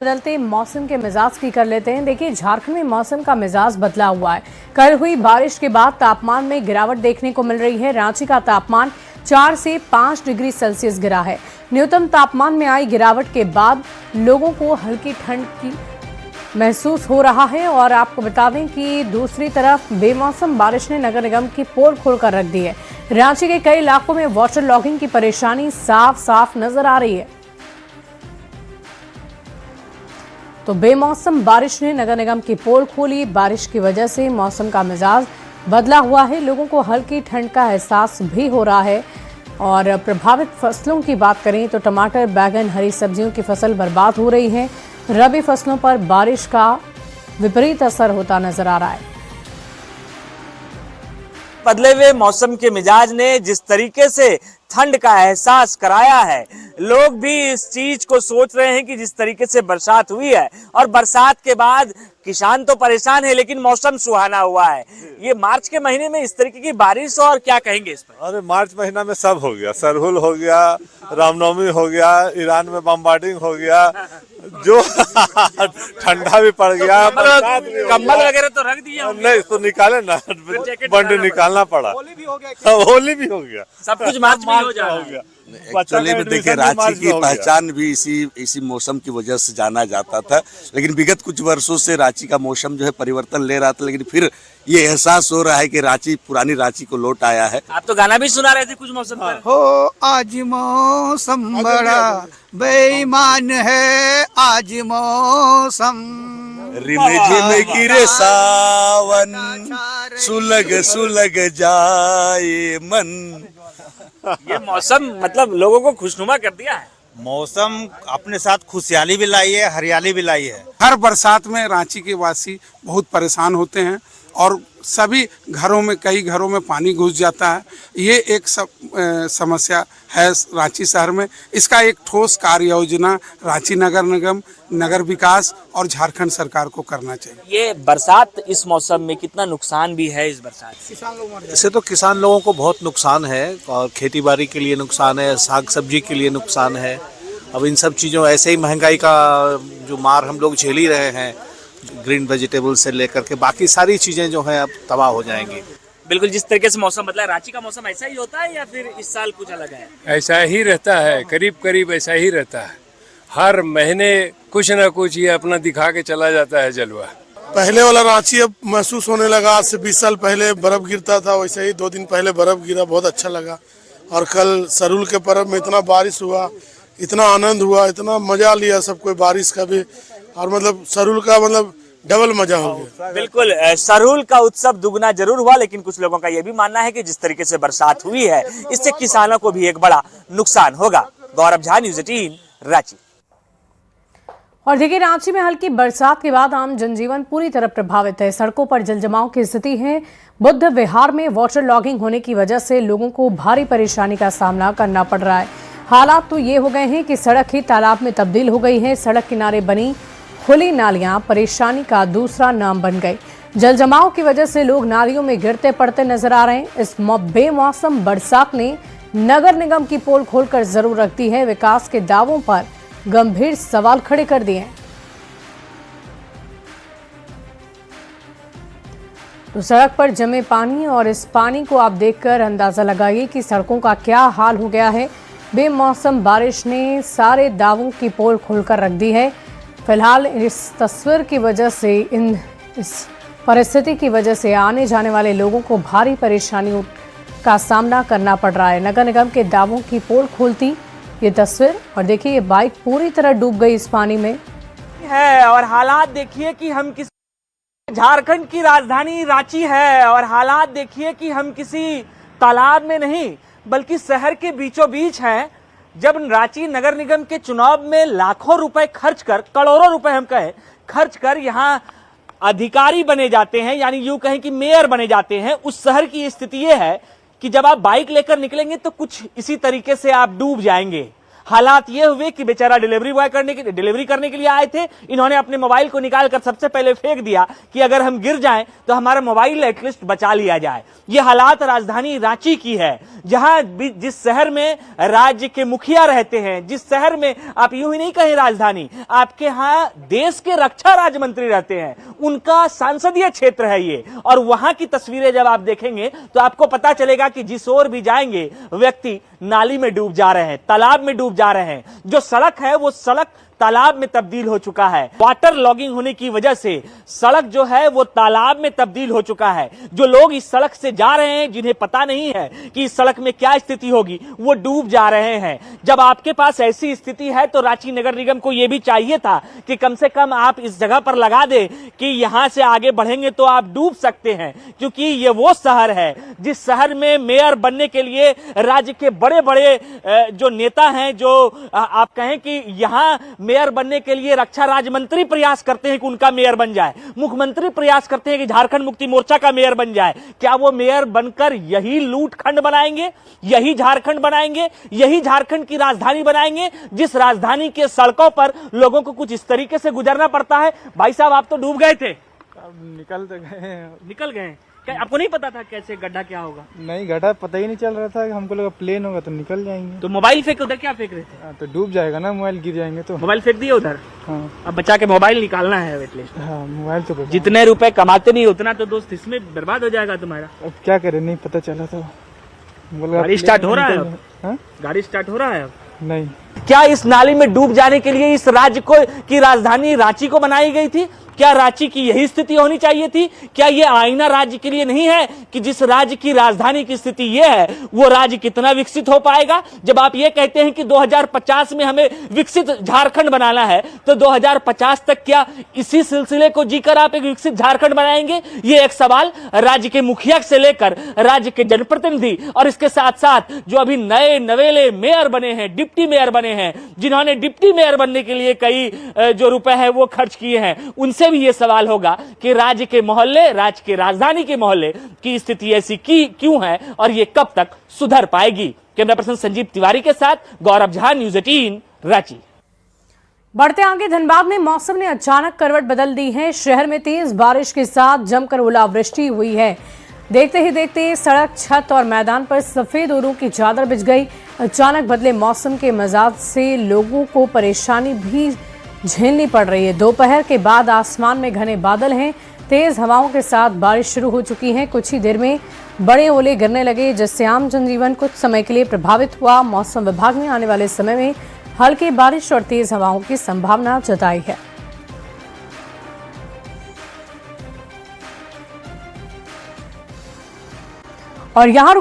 बदलते मौसम के मिजाज की कर लेते हैं। देखिए, झारखंड में मौसम का मिजाज बदला हुआ है। कल हुई बारिश के बाद तापमान में गिरावट देखने को मिल रही है। रांची का तापमान 4 से 5 डिग्री सेल्सियस गिरा है। न्यूनतम तापमान में आई गिरावट के बाद लोगों को हल्की ठंड की महसूस हो रहा है। और आपको बता दें कि दूसरी तरफ बेमौसम बारिश ने नगर निगम की पोल खोलकर रख दी है। रांची के कई इलाकों में वाटर लॉगिंग की परेशानी साफ साफ नजर आ रही है। तो बेमौसम बारिश ने नगर निगम की पोल खोली। बारिश की वजह से मौसम का मिजाज बदला हुआ है। लोगों को हल्की ठंड का एहसास भी हो रहा है। और प्रभावित फसलों की बात करें तो टमाटर, बैगन, हरी सब्जियों की फसल बर्बाद हो रही है। रबी फसलों पर बारिश का विपरीत असर होता नजर आ रहा है। बदले हुए मौसम के मिजाज ने जिस तरीके से ठंड का एहसास कराया है, लोग भी इस चीज को सोच रहे हैं कि जिस तरीके से बरसात हुई है और बरसात के बाद किसान तो परेशान है लेकिन मौसम सुहाना हुआ है। ये मार्च के महीने में इस तरीके की बारिश, और क्या कहेंगे इस पर? अरे मार्च महीना में सब हो गया, सरहुल हो गया, रामनवमी हो गया, ईरान में बम्बार्डिंग हो गया, जो ठंडा भी पड़ गया, कंबल वगैरह तो रख दिया नहीं तो निकाले ना, बंड निकालना पड़ा, होली भी हो गया, सब कुछ मार्च में हो गया। एक्चुअली में देखिए, रांची की पहचान भी इसी मौसम की वजह से जाना जाता था। लेकिन विगत कुछ वर्षों से रांची का मौसम जो है परिवर्तन ले रहा था, लेकिन फिर ये एहसास हो रहा है कि रांची पुरानी रांची को लौट आया है। आप तो गाना भी सुना रहे थे कुछ मौसम पर। हो आज मौसम बड़ा बेईमान है, आज मौसम रिमझिम गिरे सावन, सुलग सुलग जाए मन। ये मौसम मतलब लोगों को खुशनुमा कर दिया है। मौसम अपने साथ खुशहाली भी लाई है, हरियाली भी लाई है। हर बरसात में रांची के वासी बहुत परेशान होते हैं और सभी घरों में, कई घरों में पानी घुस जाता है। ये एक समस्या है रांची शहर में। इसका एक ठोस कार्य योजना रांची नगर निगम, नगर विकास और झारखंड सरकार को करना चाहिए। ये बरसात इस मौसम में कितना नुकसान भी है इस बरसात से? इससे तो किसान लोगों को बहुत नुकसान है और खेती बाड़ी के लिए नुकसान है, साग सब्जी के लिए नुकसान है। अब इन सब चीज़ों, ऐसे ही महंगाई का जो मार हम लोग झेल ही रहे हैं, ग्रीन वेजिटेबल से लेकर के बाकी सारी चीज़ें जो हैं अब तबाह हो जाएंगी। बिल्कुल, जिस तरीके से मौसम बदला है, रांची का मौसम ऐसा ही होता है या फिर इस साल कुछ अलग है? ऐसा ही रहता है, करीब करीब ऐसा ही रहता है। हर महीने कुछ ना कुछ ये अपना दिखा के चला जाता है जलवा। पहले वाला रांची अब महसूस होने लगा। आज से 20 साल पहले बर्फ गिरता था, वैसे ही 2 दिन पहले बर्फ गिरा, बहुत अच्छा लगा। और कल सरहुल के पर्व में इतना बारिश हुआ, इतना आनंद हुआ, इतना मजा लिया सब कोई बारिश का भी। और मतलब सरहुल का मतलब डबल मजा हो गया। बिल्कुल, सरहुल का उत्सव दुगना जरूर हुआ, लेकिन कुछ लोगों का यह भी मानना है कि जिस तरीके से बरसात हुई है, इससे किसानों को भी एक बड़ा नुकसान होगा। गौरव झा, न्यूज़ 18, रांची। और देखिए, रांची में हल्की बरसात के बाद आम जनजीवन पूरी तरह प्रभावित है। सड़कों पर जलजमाव की स्थिति है। बुद्ध विहार में वाटर लॉगिंग होने की वजह से लोगों को भारी परेशानी का सामना करना पड़ रहा है। हालात तो ये हो गए हैं कि सड़क ही तालाब में तब्दील हो गई है। सड़क किनारे बनी खुली नालियां परेशानी का दूसरा नाम बन गई। जलजमाव की वजह से लोग नालियों में गिरते पड़ते नजर आ रहे हैं। इस बेमौसम बरसात ने नगर निगम की पोल खोलकर जरूर रख दी है। विकास के दावों पर गंभीर सवाल खड़े कर दिए हैं। तो सड़क पर जमे पानी, और इस पानी को आप देखकर अंदाजा लगाइए कि सड़कों का क्या हाल हो गया है। बेमौसम बारिश ने सारे दावों की पोल खोलकर रख दी है। फिलहाल इस तस्वीर की वजह से, इस परिस्थिति की वजह से आने जाने वाले लोगों को भारी परेशानियों का सामना करना पड़ रहा है। नगर निगम के दावों की पोल खोलती ये तस्वीर, और देखिए ये बाइक पूरी तरह डूब गई इस पानी में है। और हालात देखिए कि हम किसी, झारखंड की राजधानी रांची है, और हालात देखिए कि हम किसी तालाब में नहीं बल्कि शहर के बीचों बीच हैं। जब रांची नगर निगम के चुनाव में लाखों रुपए खर्च कर, करोड़ों रुपए हम कहें खर्च कर यहां अधिकारी बने जाते हैं, यानी यूं कहें कि मेयर बने जाते हैं, उस शहर की स्थिति यह है कि जब आप बाइक लेकर निकलेंगे तो कुछ इसी तरीके से आप डूब जाएंगे। हालात ये हुए कि बेचारा डिलीवरी करने के लिए आए थे, इन्होंने अपने मोबाइल को निकालकर सबसे पहले फेंक दिया कि अगर हम गिर जाएं तो हमारा मोबाइल एटलीस्ट बचा लिया जाए। ये हालात राजधानी रांची की है, जहां जिस शहर में राज्य के मुखिया रहते हैं, जिस शहर में आप यूं ही नहीं कहें राजधानी, आपके यहां देश के रक्षा राज्य मंत्री रहते हैं, उनका संसदीय क्षेत्र है ये। और वहां की तस्वीरें जब आप देखेंगे तो आपको पता चलेगा कि जिस ओर भी जाएंगे व्यक्ति नाली में डूब जा रहे हैं, तालाब में डूब जा रहे हैं। जो सड़क है वो सड़क तालाब में तब्दील हो चुका है। वाटर लॉगिंग होने की वजह से सड़क जो है वो तालाब में तब्दील हो चुका है। जो लोग इस सड़क से जा रहे हैं, जिन्हें पता नहीं है कि इस सड़क में क्या स्थिति होगी, वो डूब जा रहे हैं। जब आपके पास ऐसी स्थिति है तो रांची नगर निगम को यह भी चाहिए था कि कम से कम आप इस जगह पर लगा दे कि यहां से आगे बढ़ेंगे तो आप डूब सकते हैं, क्योंकि ये वो शहर है जिस शहर में मेयर बनने के लिए राज्य के बड़े बड़े जो नेता हैं, जो आप कहें कि यहां मेयर बनने के लिए रक्षा राज्य मंत्री प्रयास करते हैं कि उनका मेयर बन जाए, मुख्यमंत्री प्रयास करते हैं कि झारखंड मुक्ति मोर्चा का मेयर बन जाए। क्या वो मेयर बनकर यही लूटखंड बनाएंगे, यही झारखंड बनाएंगे, यही झारखंड की राजधानी बनाएंगे, जिस राजधानी के सड़कों पर लोगों को कुछ इस तरीके से गुजरना पड़ता है? भाई साहब, आप तो डूब गए थे। निकल गए। आपको नहीं पता था कैसे गड्ढा क्या होगा? नहीं, गड्ढा पता ही नहीं चल रहा था। हमको लगा प्लेन होगा तो निकल जाएंगे। तो मोबाइल फेंक, उधर क्या फेंक रहे थे? तो डूब जाएगा ना, मोबाइल गिर जाएंगे तो। मोबाइल फेंक दिए उधर। हाँ। अब बचा के मोबाइल निकालना है एटलीस्ट। हाँ, मोबाइल तो जितने रुपए कमाते नहीं उतना तो दोस्त इसमें बर्बाद हो जाएगा तुम्हारा। अब क्या करे, नहीं पता चला था। गाड़ी स्टार्ट हो रहा है अब? हाँ? गाड़ी स्टार्ट हो रहा है अब? नहीं। क्या इस नाली में डूब जाने के लिए इस राज्य को की राजधानी रांची को बनाई गई थी? क्या रांची की यही स्थिति होनी चाहिए थी? क्या यह आईना राज्य के लिए नहीं है कि जिस राज्य की राजधानी की स्थिति यह है वो राज्य कितना विकसित हो पाएगा? जब आप ये कहते हैं कि 2050 में हमें विकसित झारखंड बनाना है, तो 2050 तक क्या इसी सिलसिले को जीकर आप एक विकसित झारखंड बनाएंगे? ये एक सवाल राज्य के मुखिया से लेकर राज्य के जनप्रतिनिधि और इसके साथ साथ जो अभी नए नवेले मेयर बने हैं, डिप्टी मेयर बने हैं, जिन्होंने डिप्टी मेयर बनने के लिए कई जो रुपए हैं वो खर्च किए हैं, उनसे भी ये सवाल होगा कि राज्य के मोहल्ले, राज्य के राजधानी के मोहल्ले की स्थिति ऐसी क्यों है और ये कब तक सुधर पाएगी? कैमरा पर्सन संजीव तिवारी के साथ गौरव झा, न्यूज़ 18 रांची। बढ़ते आगे धनबाद में मौसम ने अचानक करवट बदल दी है। शहर में तेज बारिश के साथ जमकर ओलावृष्टि हुई है। देखते ही देखते सड़क, छत और मैदान पर सफेद ओलों की चादर बिछ गई। अचानक बदले मौसम के मिजाज से लोगों को परेशानी भी झेलनी पड़ रही है। दोपहर के बाद आसमान में घने बादल हैं, तेज हवाओं के साथ बारिश शुरू हो चुकी है। कुछ ही देर में बड़े ओले गिरने लगे, जिससे आम जनजीवन कुछ समय के लिए प्रभावित हुआ। मौसम विभाग ने आने वाले समय में हल्की बारिश और तेज हवाओं की संभावना जताई है। और यहाँ